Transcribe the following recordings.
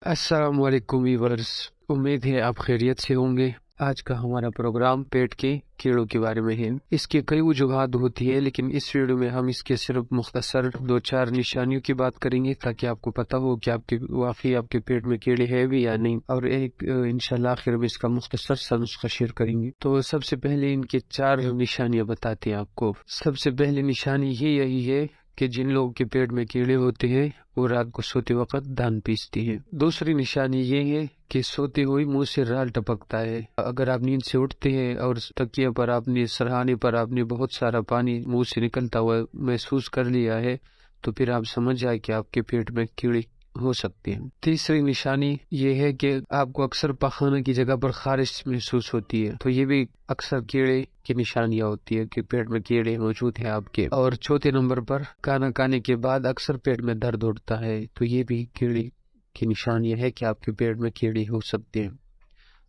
अस्सलाम वालेकुम व्यूअर्स, उम्मीद है आप खैरियत से होंगे। आज का हमारा प्रोग्राम पेट के कीड़ों के बारे में है। इसकी कई वजूहात होती है, लेकिन इस वीडियो में हम इसके सिर्फ मुख्तसर 2-4 निशानियों की बात करेंगे ताकि आपको पता हो कि वाकई आपके पेट में कीड़े हैं भी या नहीं, और एक इंशाल्लाह आखिर में इसका मुख्तसर सा नुस्खा शेयर करेंगे। तो सबसे पहले इनके 4 निशानियां बताते हैं आपको। सबसे पहली निशानी यही है कि जिन लोगों के पेट में कीड़े होते हैं वो रात को सोते वक्त दांत पीसती है। दूसरी निशानी ये है कि सोते हुए मुंह से राल टपकता है। अगर आप नींद से उठते हैं और तकिए पर आपने सरहाने पर आपने बहुत सारा पानी मुंह से निकलता हुआ महसूस कर लिया है, तो फिर आप समझ जाए कि आपके पेट में कीड़े हो सकते हैं। तीसरी निशानी ये है कि आपको अक्सर पखाना की जगह पर खारिश महसूस होती है, तो ये भी अक्सर कीड़े की निशानियां होती है कि पेट में कीड़े मौजूद हैं आपके। और चौथे नंबर पर खाना खाने के बाद अक्सर पेट में दर्द उठता है, तो ये भी कीड़े की निशानियां है कि आपके पेट में कीड़े हो सकते हैं।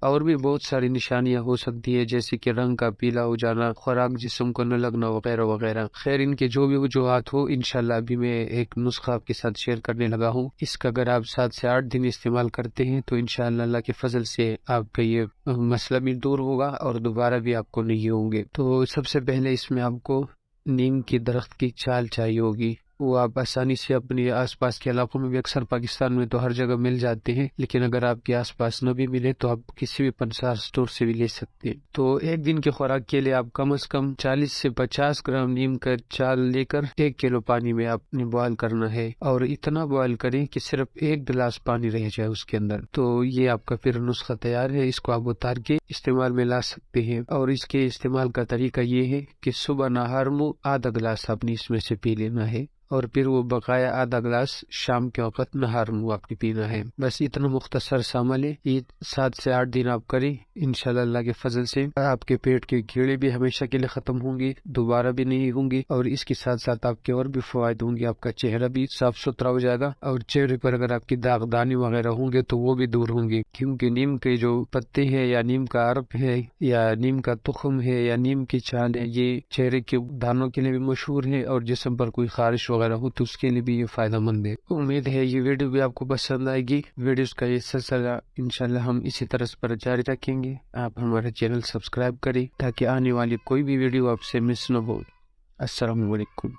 और भी बहुत सारी निशानियां हो सकती है, जैसे कि रंग का पीला हो जाना, खुराक जिस्म को न लगना, वगैरह वगैरह। खैर, इनके जो भी वजूहात हो, इंशाल्लाह अभी मैं एक नुस्खा आपके साथ शेयर करने लगा हूँ। इसका अगर आप 7 से 8 दिन इस्तेमाल करते हैं तो इंशाल्लाह अल्लाह के फजल से आपका ये मसला भी दूर होगा और दोबारा भी आपको नहीं होंगे। तो सबसे पहले इसमें आपको नीम की दरख्त की छाल चाहिए होगी। वो आप आसानी से अपने आसपास के इलाकों में भी, अक्सर पाकिस्तान में तो हर जगह मिल जाते हैं, लेकिन अगर आपके आसपास न भी मिले तो आप किसी भी पंसार स्टोर से भी ले सकते हैं। तो एक दिन की खुराक के लिए आप कम से कम 40 से 50 ग्राम नीम का छाल लेकर 1 किलो पानी में आपने बॉयल करना है, और इतना बॉयल करें कि सिर्फ 1 गिलास पानी रह जाए उसके अंदर। तो ये आपका फिर नुस्खा तैयार है। इसको आप उतार के इस्तेमाल में ला सकते हैं। और इसके इस्तेमाल का तरीका ये है कि सुबह नहार मुँह आधा गिलास आपने इसमें से पी लेना है, और फिर वो बकाया आधा गिलास शाम के वक्त नहार मुँह आपने पीना है। बस इतना मुख्तसर सा अमल है। ये 7 से 8 दिन आप करें, इंशाल्लाह अल्लाह के फजल से आपके पेट के कीड़े भी हमेशा के लिए खत्म होंगे, दोबारा भी नहीं होंगे। और इसके साथ साथ आपके और भी फायदे होंगे। आपका चेहरा भी साफ सुथरा हो जाएगा, और चेहरे पर अगर आपकी दागदानी वगैरह होंगे तो वो भी दूर होंगे, क्योंकि नीम के जो पत्ते हैं या नीम का अर्क है या नीम का तुख्म है या नीम की छाल है, ये चेहरे के दानों के लिए भी मशहूर है, और जिस्म पर कोई खारिश वगैरह हो तो उसके लिए भी ये फायदा मंद है। उम्मीद है ये वीडियो भी आपको पसंद आएगी। वीडियोस का ये सिलसिला इंशाल्लाह हम इसी तरह पर जारी रखेंगे। आप हमारा चैनल सब्सक्राइब करें ताकि आने वाली कोई भी वीडियो आपसे मिस न हो। अस्सलाम वालेकुम।